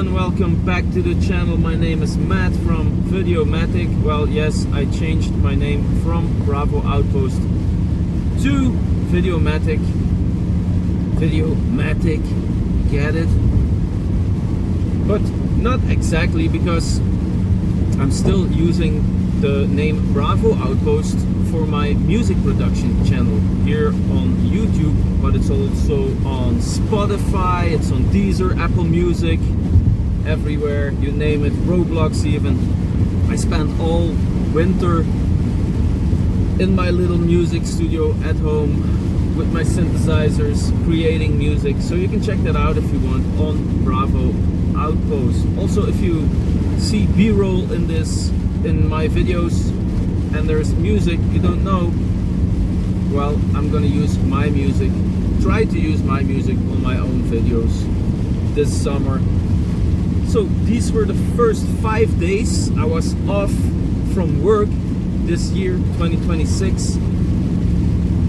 and welcome back to the channel. My name is Matt from Videomatic. Well, yes, I changed my name from Bravo Outpost to Videomatic. Videomatic, get it? But not exactly, because I'm still using the name Bravo Outpost for my music production channel here on YouTube, but it's also on Spotify, it's on Deezer, Apple Music, everywhere, you name it, Roblox even. I spent all winter in my little music studio at home with my synthesizers creating music, so you can check that out if you want on Bravo Outpost. Also, if you see B-roll in my videos and there's music you don't know, well, I'm gonna use my music, try to use my music on my own videos this summer. So these were the first 5 days I was off from work this year, 2026.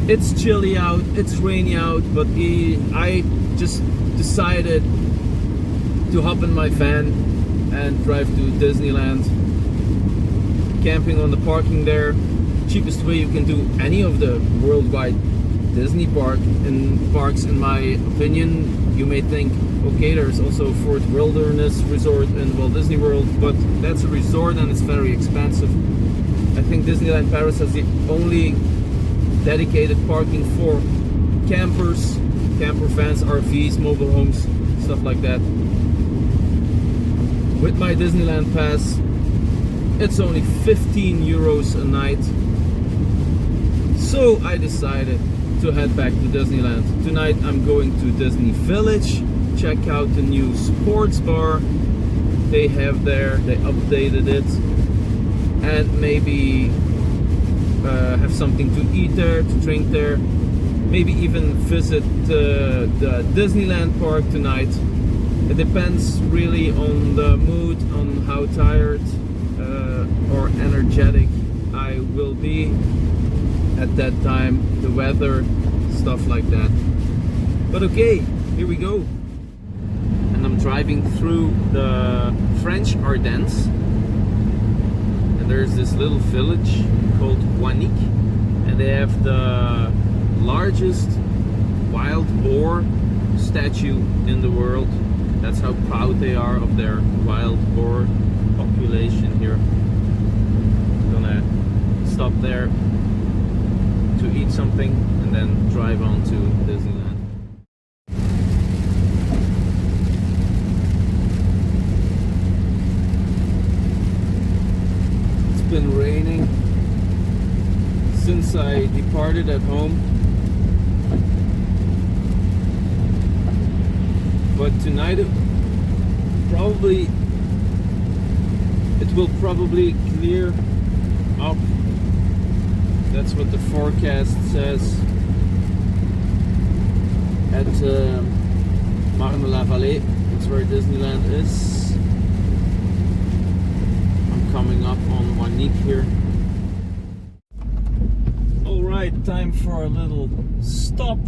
It's chilly out, it's rainy out, but I just decided to hop in my van and drive to Disneyland. Camping on the parking there, cheapest way you can do any of the worldwide Disney parks in my opinion. You may think, okay, there's also Fort Wilderness Resort in Walt Disney World, but that's a resort and it's very expensive. I think Disneyland Paris has the only dedicated parking for campers, camper vans, RVs, mobile homes, stuff like that. With my Disneyland pass, it's only 15 euros a night. So I decided to head back to Disneyland. Tonight I'm going to Disney Village, check out the new sports bar they have there, they updated it, and maybe have something to eat there, to drink there, maybe even visit the Disneyland Park tonight. It depends really on the mood, on how tired or energetic I will be at that time, the weather, stuff like that. But okay, here we go. And I'm driving through the French Ardennes, and there's this little village called Guanic, and they have the largest wild boar statue in the world. That's how proud they are of their wild boar population here. I'm gonna stop there to eat something and then drive on to Disneyland. It's been raining since I departed at home, but tonight it will probably clear up. That's what the forecast says at Marne-la-Vallée. That's where Disneyland is. I'm coming up on Guanic here. Alright, time for a little stop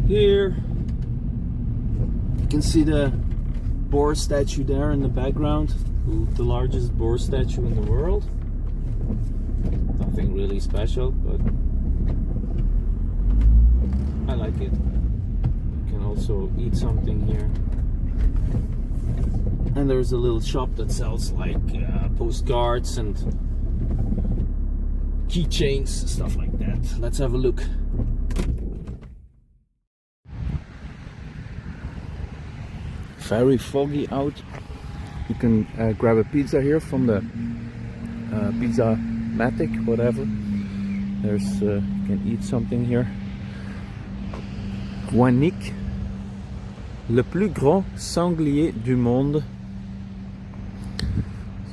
here. You can see the boar statue there in the background, the largest boar statue in the world. Nothing really special, but I like it. You can also eat something here. And there's a little shop that sells like postcards and keychains, stuff like that. Let's have a look. Very foggy out. You can grab a pizza here from the Pizza-matic, whatever. There's you can eat something here. Guanic, le plus grand sanglier du monde.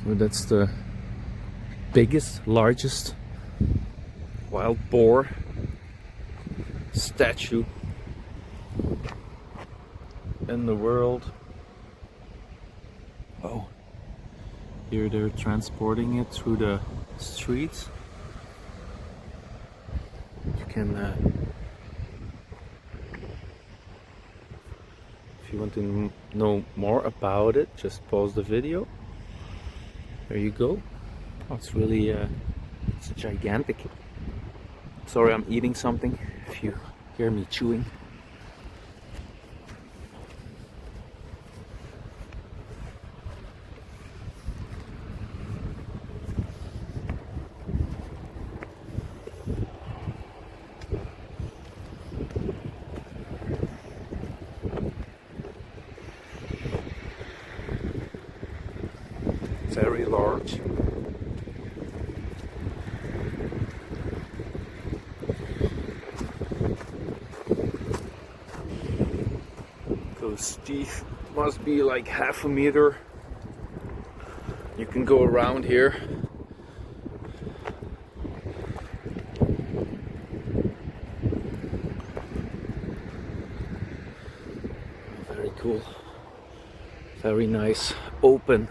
So that's the biggest, largest wild boar statue in the world. Oh, here they're transporting it through the streets. You can If you want to know more about it, just pause the video. There you go. Oh, it's really it's gigantic. Sorry, I'm eating something if you hear me chewing. Very large. Those teeth must be like half a meter. You can go around here. Very cool. Very nice, open,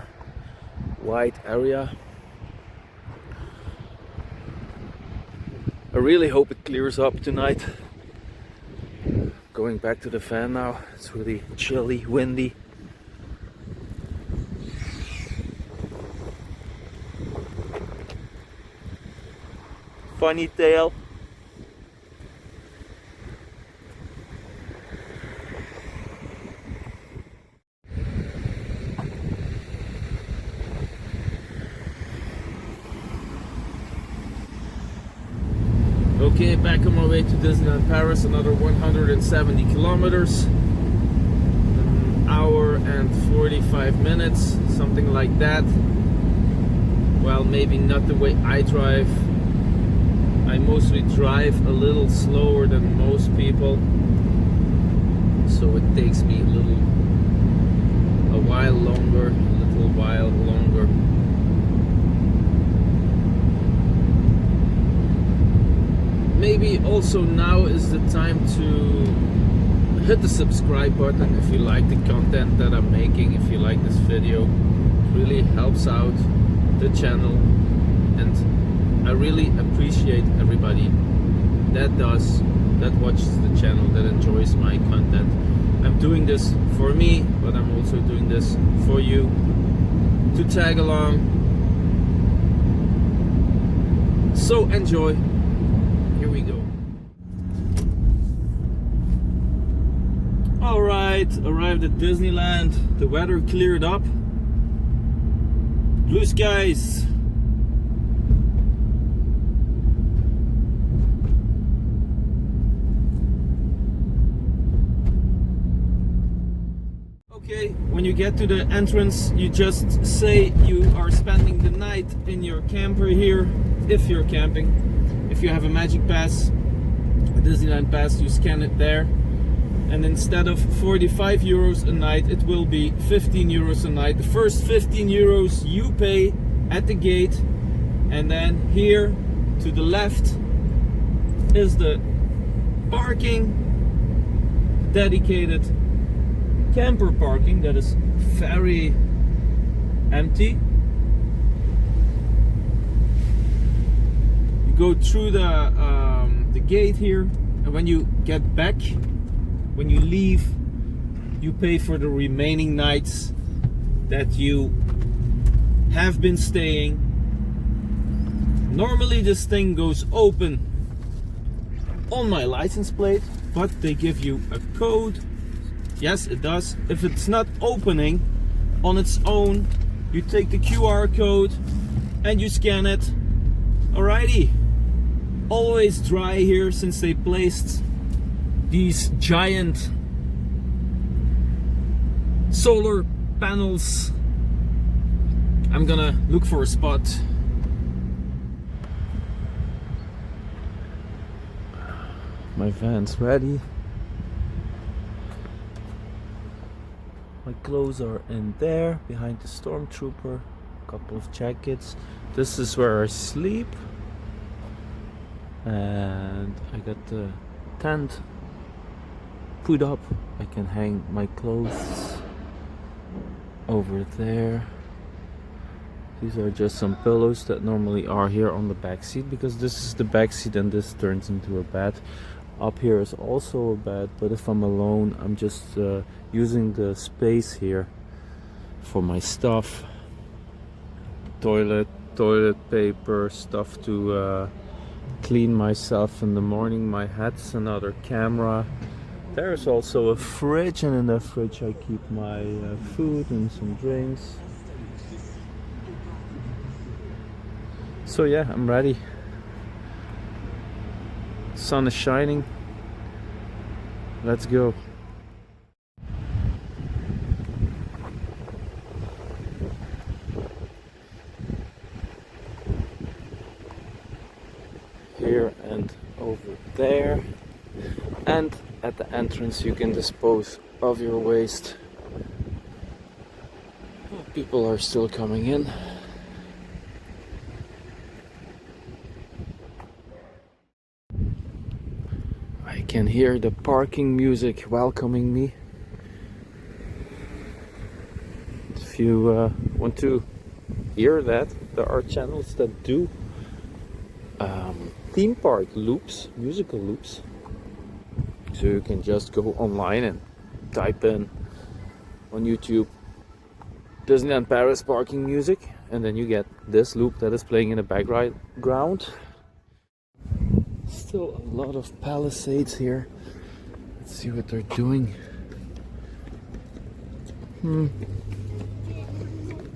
wide area. I really hope it clears up tonight. Going back to the fan now. It's really chilly, windy. Funny tail. Okay, back on my way to Disneyland Paris, another 170 kilometers, an hour and 45 minutes, something like that. Well, maybe not the way I drive. I mostly drive a little slower than most people, so it takes me a while longer. Maybe also now is the time to hit the subscribe button if you like the content that I'm making, if you like this video. It really helps out the channel, and I really appreciate everybody that watches the channel, that enjoys my content. I'm doing this for me, but I'm also doing this for you to tag along. So enjoy. Here we go. Alright, arrived at Disneyland. The weather cleared up. Blue skies. Okay, when you get to the entrance, you just say you are spending the night in your camper here, if you're camping. If you have a Magic Pass, a Disneyland Pass, you scan it there. And instead of 45 euros a night, it will be 15 euros a night. The first 15 euros you pay at the gate. And then here to the left is the parking, dedicated camper parking that is very empty. You go through the gate here, and when you get back, when you leave, you pay for the remaining nights that you have been staying. Normally this thing goes open on my license plate, but they give you a code. Yes, it does. If it's not opening on its own, you take the QR code and you scan it. Alrighty. Always dry here since they placed these giant solar panels. I'm gonna look for a spot. My van's ready. My clothes are in there, behind the stormtrooper. A couple of jackets. This is where I sleep. And I got the tent put up. I can hang my clothes over there. These are just some pillows that normally are here on the back seat, because this is the back seat and this turns into a bed. Up here is also a bed, but if I'm alone, I'm just using the space here for my stuff. Toilet paper, stuff to clean myself in the morning. My hat's another camera. There's also a fridge, and in the fridge I keep my food and some drinks. So yeah, I'm ready. Sun is shining. Let's go. Here and over there. And at the entrance you can dispose of your waste. People are still coming in. I can hear the parking music welcoming me. If you want to hear that, there are channels that do theme park loops, musical loops. So you can just go online and type in on YouTube Disneyland Paris parking music, and then you get this loop that is playing in the background. Still a lot of palisades here. Let's see what they're doing.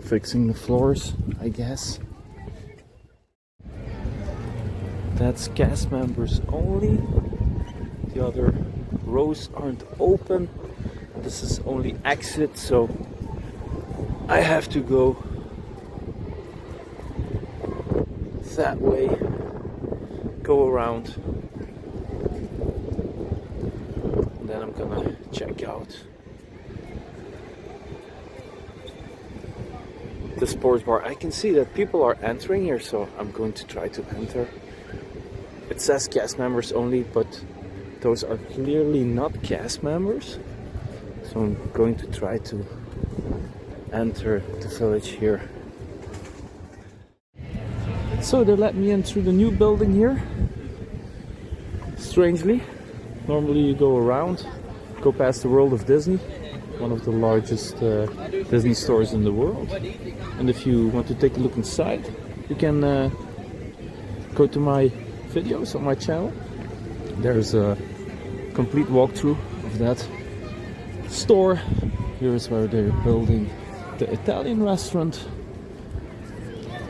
Fixing the floors, I guess. That's cast members only. The other rows aren't open. This is only exit, so I have to go that way, go around, and then I'm gonna check out the sports bar. I can see that people are entering here, so I'm going to try to enter. It says cast members only, but those are clearly not cast members, so I'm going to try to enter the village here. So they let me in through the new building here. Strangely, normally you go around, go past the World of Disney, one of the largest Disney stores in the world. And if you want to take a look inside, you can go to my videos on my channel. There's a complete walkthrough of that store. Here is where they're building the Italian restaurant,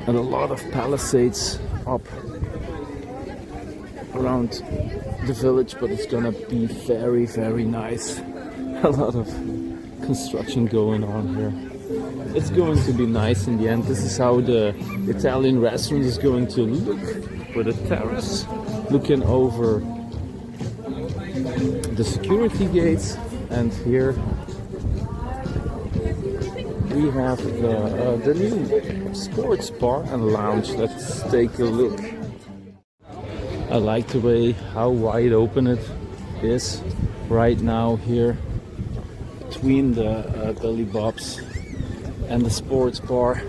and a lot of palisades up around the village, but it's gonna be very, very nice. A lot of construction going on here. It's going to be nice in the end. This is how the Italian restaurant is going to look, with a terrace looking over the security gates. And here we have the new sports bar and lounge. Let's take a look. I like the way how wide open it is right now here between the belly bobs and the sports bar.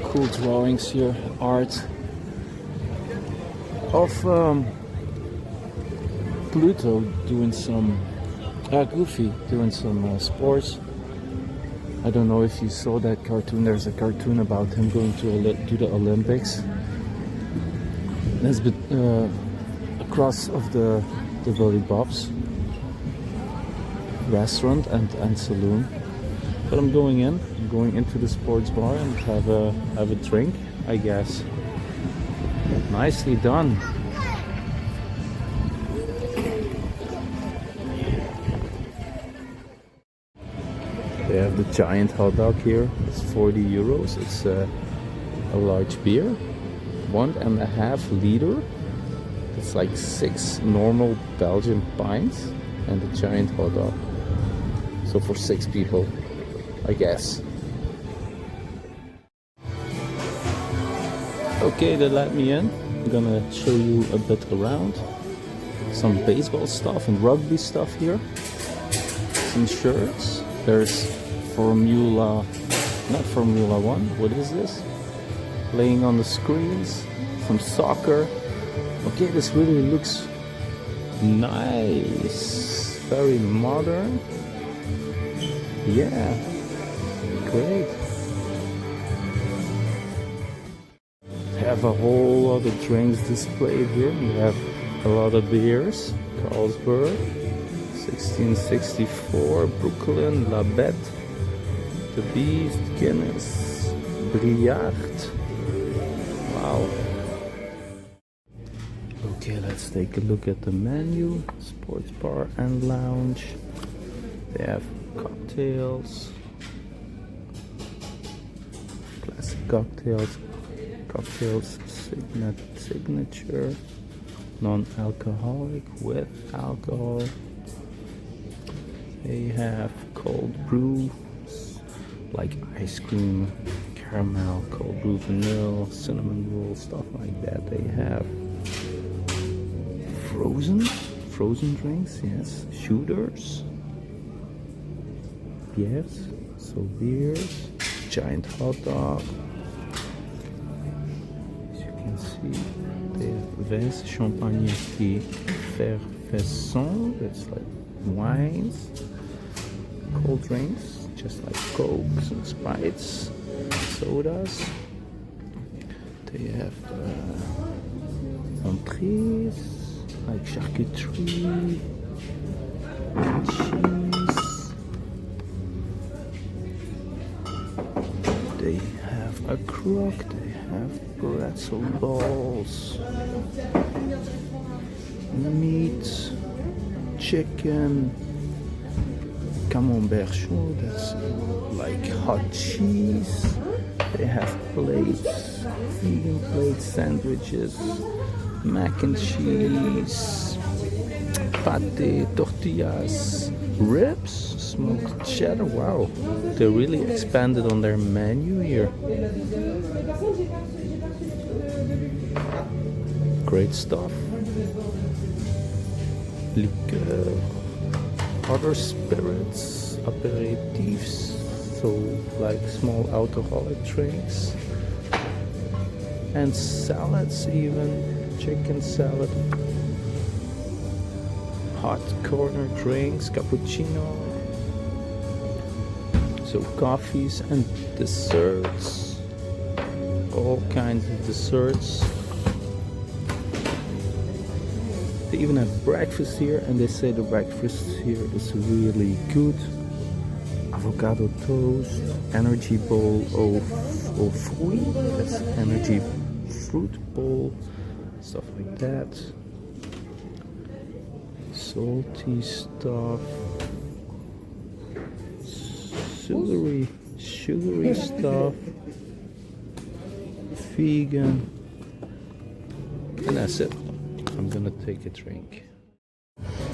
Cool drawings here, art of Pluto doing some Goofy doing some sports. I don't know if you saw that cartoon. There's a cartoon about him going to the Olympics. That's across of the Billy Bob's restaurant and saloon. But I'm going into the sports bar and have a drink, I guess. Nicely done. They have the giant hot dog here. It's 40 euros. It's a large beer, 1.5 liter. It's like 6 normal Belgian pints and a giant hot dog. So for 6 people, I guess. Okay, they let me in. I'm gonna show you a bit around. Some baseball stuff and rugby stuff here. Some shirts. There's not Formula 1, what is this? Playing on the screens. some soccer. Okay, this really looks nice, very modern. Yeah, great. Have a whole lot of drinks displayed here. We have a lot of beers. Carlsberg, 1664, Brooklyn, La Bette, The Beast, Guinness, Briard. Wow. Okay, let's take a look at the menu. Sports bar and lounge. They have cocktails, classic cocktails, signature, non-alcoholic, with alcohol. They have cold brew, like ice cream, caramel, cold brew, vanilla, cinnamon roll, stuff like that. They have frozen drinks, yes, shooters, yes, so beers, giant hot dog. As you can see, they have Vase Champagne Effervescent, that's like wines, cold drinks, just like Cokes and Sprites, sodas. They have entrees, like charcuterie, cheese. They have a crock, they have pretzel balls, meat, chicken, camembert chaud, that's like hot cheese. They have plates, vegan plates, sandwiches, mac and cheese, pate, tortillas, ribs, smoked cheddar. Wow, they really expanded on their menu here. Great stuff. Liqueur, other spirits, aperitifs, so like small alcoholic drinks, and salads, even chicken salad, hot corner drinks, cappuccino, so coffees and desserts, all kinds of desserts. They even have breakfast here, and they say the breakfast here is really good. Avocado toast, energy bowl au fruit, that's energy fruit bowl, stuff like that. Salty stuff, sugary stuff, vegan, and that's it. I'm gonna take a drink.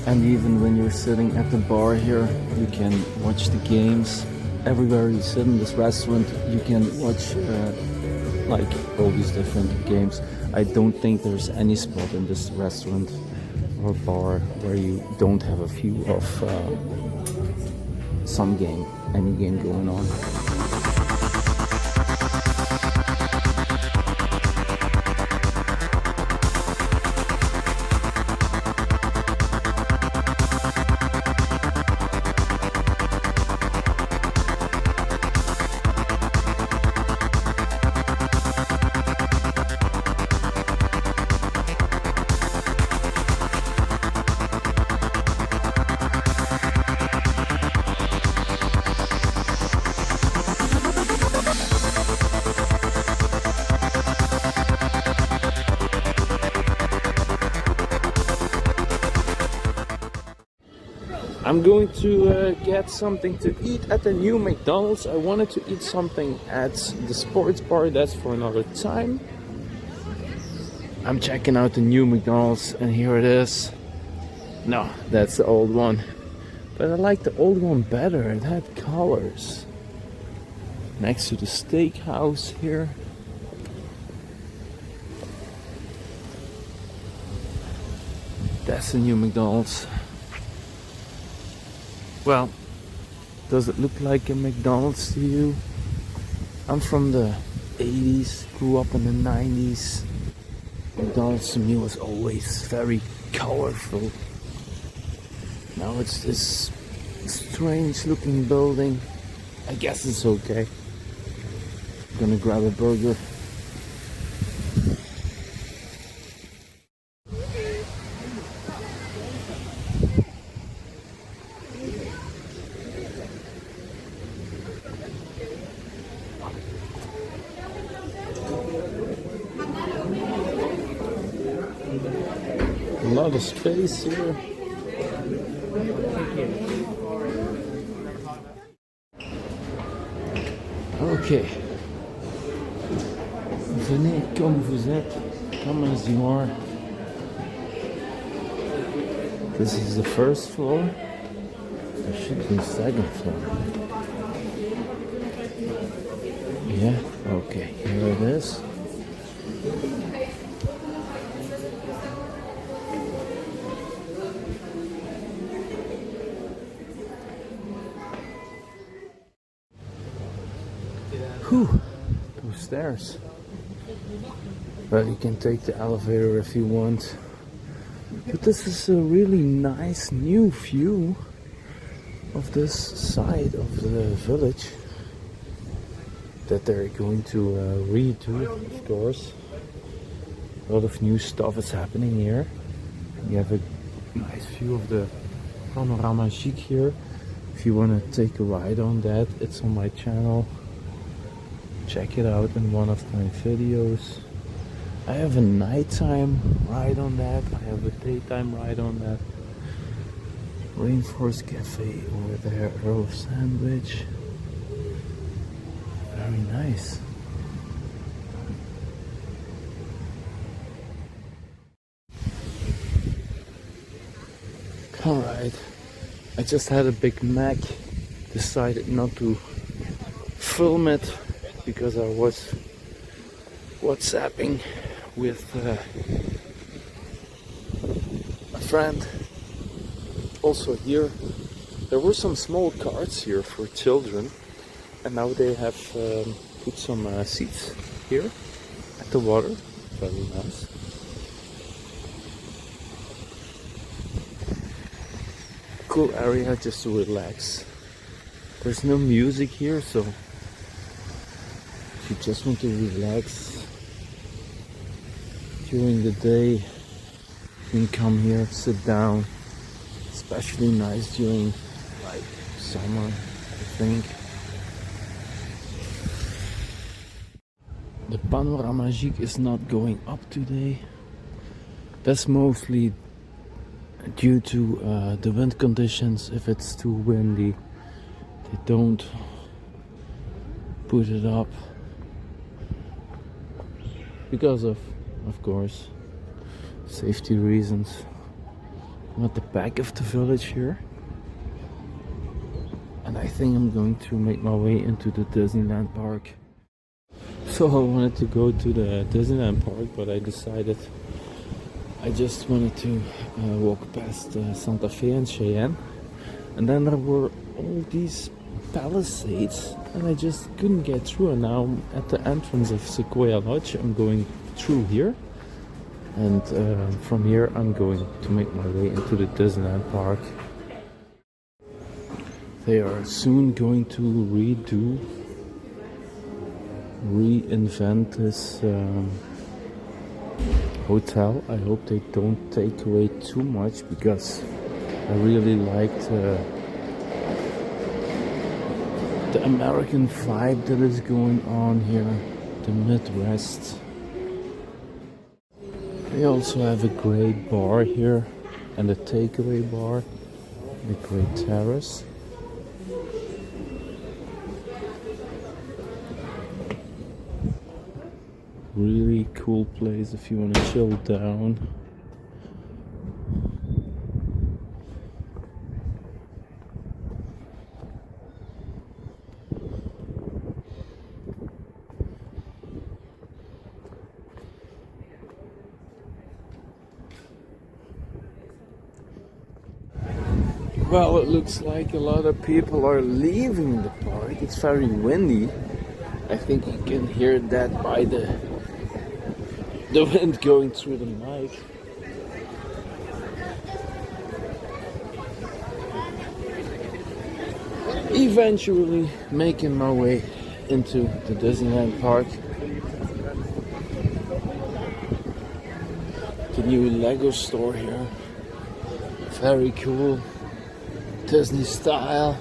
And even when you're sitting at the bar here, you can watch the games. Everywhere you sit in this restaurant, you can watch like all these different games. I don't think there's any spot in this restaurant or bar where you don't have a view of some game, any game going on. I'm going to get something to eat at the new McDonald's. I wanted to eat something at the sports bar, that's for another time. I'm checking out the new McDonald's and here it is. No, that's the old one. But I like the old one better, it had colors. Next to the steakhouse here. That's the new McDonald's. Well, does it look like a McDonald's to you? I'm from the 80s, grew up in the 90s. McDonald's to me was always very colorful. Now it's this strange looking building. I guess it's okay. I'm gonna grab a burger. A lot of space here. Ok. Venez comme vous êtes, come as you are. This is the first floor. There should be a second floor. Yeah, okay, here it is. Whew, those stairs. But you can take the elevator if you want. But this is a really nice new view of this side of the village that they're going to redo, of course. A lot of new stuff is happening here. You have a nice view of the Panorama Chic here. If you want to take a ride on that, it's on my channel. Check it out in one of my videos. I have a nighttime ride on that. I have a daytime ride on that. Rainforest Cafe over there, Earl of Sandwich. Very nice. Alright, I just had a Big Mac. Decided not to film it because I was WhatsApping with a friend. Also here, there were some small carts here for children, and now they have put some seats here at the water. Very nice. Cool area just to relax. There's no music here, so if you just want to relax during the day, you can come here, sit down. Especially nice during like summer, I think. The Panorama Chic is not going up today. That's mostly due to the wind conditions. If it's too windy, they don't put it up because of course, safety reasons. I'm at the back of the village here, and I think I'm going to make my way into the Disneyland Park. So I wanted to go to the Disneyland Park, but I decided I just wanted to walk past Santa Fe and Cheyenne, and then there were all these palisades and I just couldn't get through, and now I'm at the entrance of Sequoia Lodge. I'm going through here, and from here I'm going to make my way into the Disneyland Park. They are soon going to reinvent this hotel. I hope they don't take away too much, because I really liked the American vibe that is going on here, the Midwest. They also have a great bar here and a takeaway bar, the Great Terrace. Really cool place if you want to chill down. Well, it looks like a lot of people are leaving the park. It's very windy. I think you can hear that by the the wind going through the mic. Eventually making my way into the Disneyland Park. The new Lego store here. Very cool. Disney style.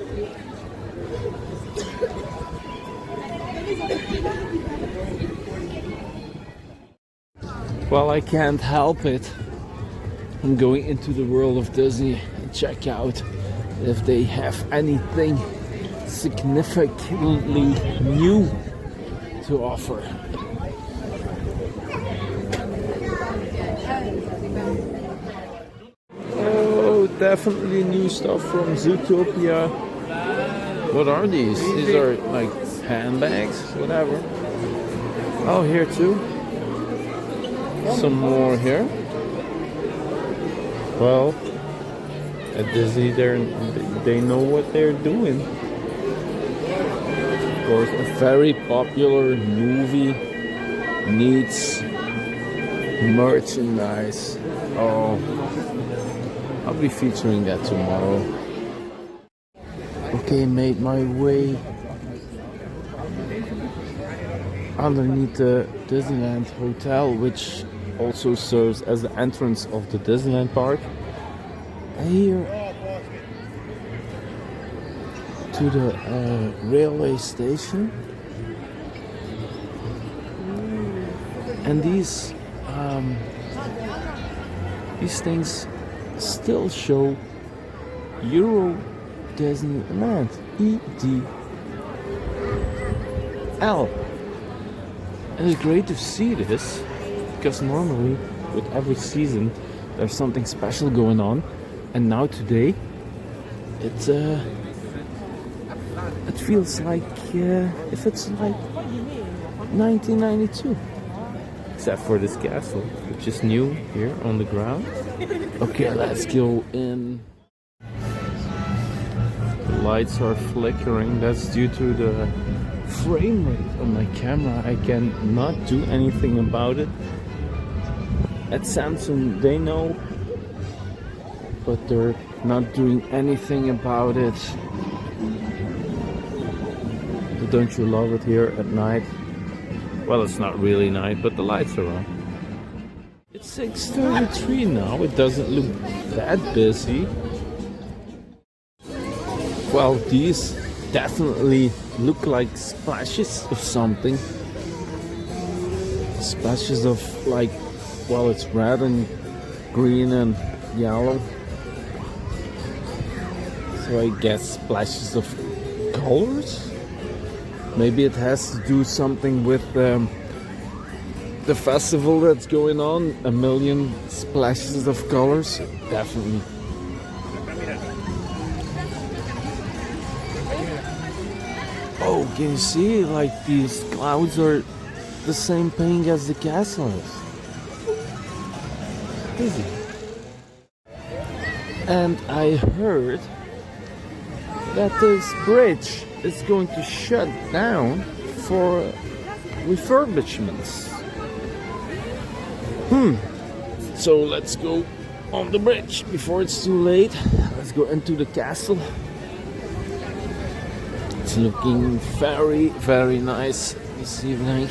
Well, I can't help it. I'm going into the world of Disney and check out if they have anything significantly new to offer. Oh, definitely new stuff from Zootopia. What are these? These are like handbags, whatever. Oh, here too. Some more here. Well, at Disney, they know what they're doing. Of course, a very popular movie needs merchandise. Oh, I'll be featuring that tomorrow. Okay, made my way underneath the Disneyland Hotel, which also serves as the entrance of the Disneyland Park. Here to the railway station, and these things still show Euro Disneyland EDL. And it's great to see this, because normally with every season there's something special going on, and now today it feels like if it's like 1992, except for this castle, which is new here on the ground. Okay, let's go in. The lights are flickering. That's due to the frame rate on my camera. I cannot do anything about it. At Samsung, they know, but they're not doing anything about it. But don't you love it here at night? Well, it's not really night, but the lights are on. It's 6:33 now. It doesn't look that busy. Well, these definitely look like splashes of something. Splashes of like, well, it's red and green and yellow. So I guess splashes of colors. Maybe it has to do something with the festival that's going on. A million splashes of colors. Definitely. Oh, can you see? Like these clouds are the same pink as the castle is. Easy. And I heard that this bridge is going to shut down for refurbishments. So let's go on the bridge before it's too late. Let's go into the castle. It's looking very, very nice this evening.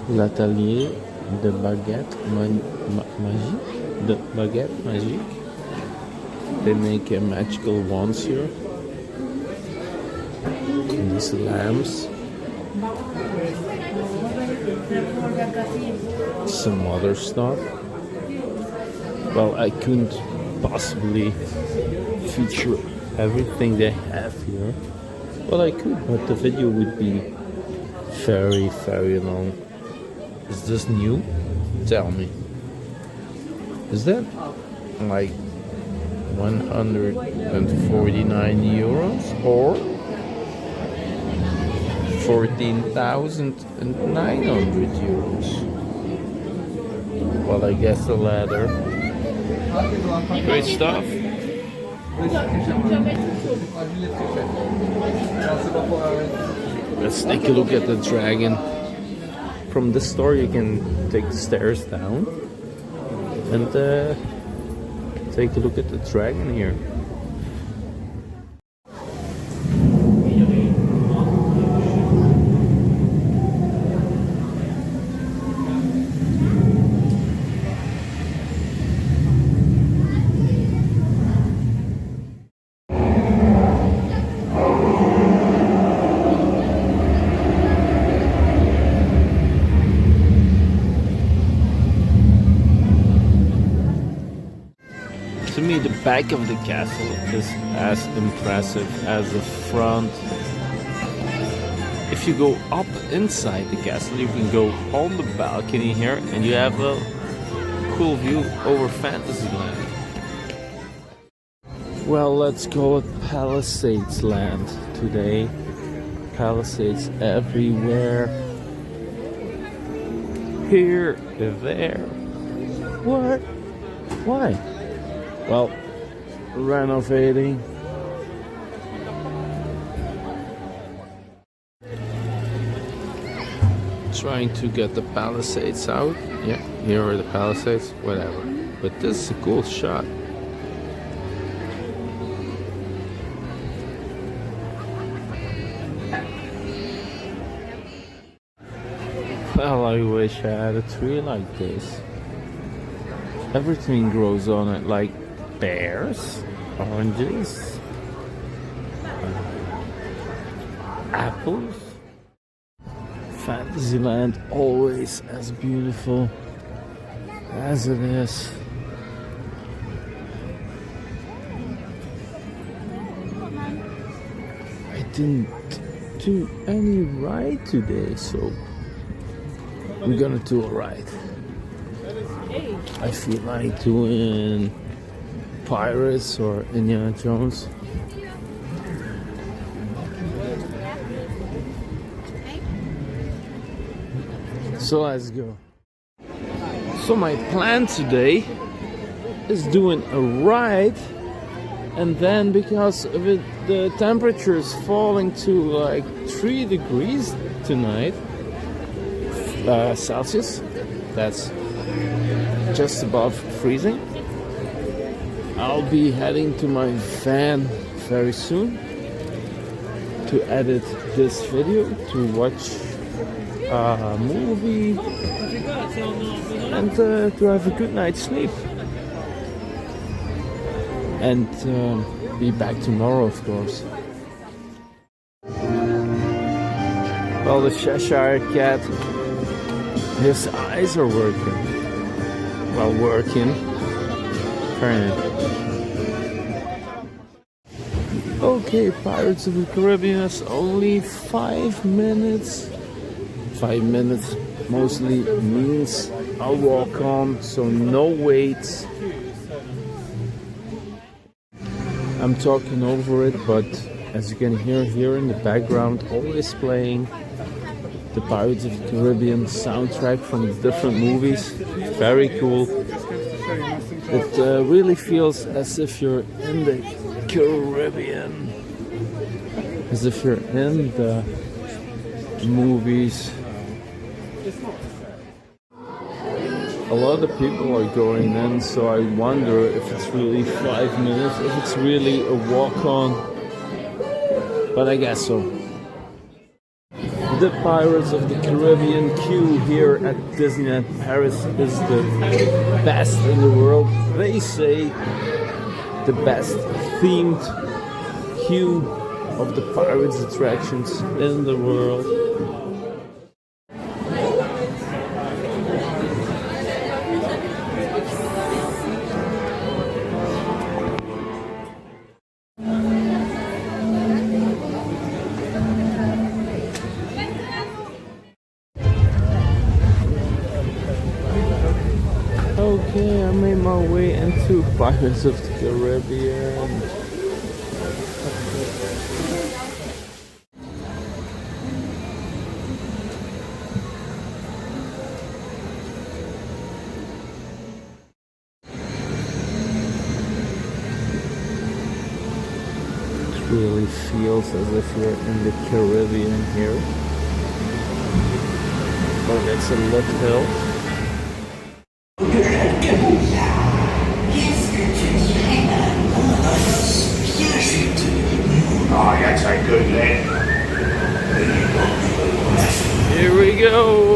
L'atelier de baguette magique. They make magical wands here. And these lamps. Some other stuff. Well, I couldn't possibly feature everything they have here. Well, I could, but the video would be very, very long. Is this new? Tell me. Is that like 149 euros or 14,900 euros. Well, I guess the ladder. Great stuff. Let's take a look at the dragon. From this store you can take the stairs down and take a look at the dragon here. To me, the back of the castle is as impressive as the front. If you go up inside the castle, you can go on the balcony here and you have a cool view over Fantasyland. Well, let's call it Palisades Land today. Palisades everywhere. Here, there. What? Why? Well, renovating. Trying to get the Palisades out. Yeah, here are the Palisades, whatever. But this is a cool shot. Well, I wish I had a tree like this. Everything grows on it, like pears, oranges, apples. Fantasyland always as beautiful as it is. I didn't do any ride today, so I'm gonna do a ride. I feel like doing Pirates or Indiana Jones. So let's go. So my plan today is doing a ride, and then because of it, the temperature is falling to like 3 degrees tonight, Celsius. That's just above freezing. I'll be heading to my van very soon to edit this video, to watch a movie and to have a good night's sleep, and be back tomorrow, of course. Well, the Cheshire Cat, his eyes are working. Well, working. Turn it. Okay, Pirates of the Caribbean is only 5 minutes. 5 minutes mostly means I'll walk on, so no wait. I'm talking over it, but as you can hear here in the background, always playing the Pirates of the Caribbean soundtrack from the different movies. Very cool. It really feels as if you're in the Caribbean, as if you're in the movies. A lot of people are going in, so I wonder if it's really 5 minutes, if it's really a walk-on, but I guess so. The Pirates of the Caribbean queue here at Disneyland Paris is the best in the world. They say the best themed queue of the Pirates attractions in the world. Okay, I made my way into Pirates of the Caribbean. feels as if you're in the Caribbean here. Oh, that's a lot hill. Oh, that's a good lad. Here we go.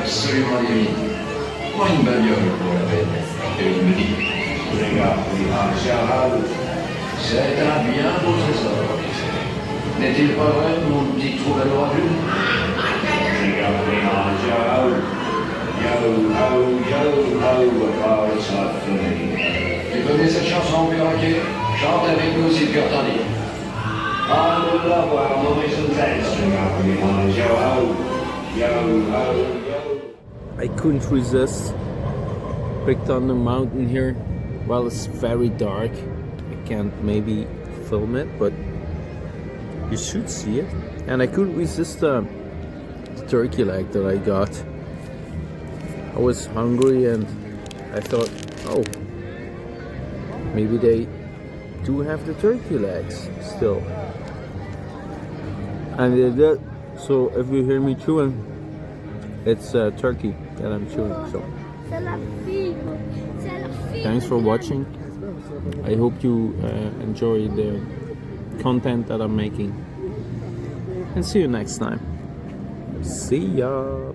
Absolument les mines. Prends une bagnole pour la peine. Et il me dit, c'est un bien beau trésor. N'est-il pas vrai, mon petit troubadour à plume? Tu connais cette chanson, perroquet? Chante avec nous si le cœur t'en dit. Ah, nous là, voir Maurice I couldn't resist. Picked on the mountain here. Well, it's very dark. I can't maybe film it, but you should see it. And I couldn't resist the turkey leg that I got. I was hungry and I thought, oh, maybe they do have the turkey legs still. And they did. So if you hear me chewing, it's turkey that I'm chewing. So thanks for watching. I hope you enjoy the content that I'm making, and see you next time. See ya.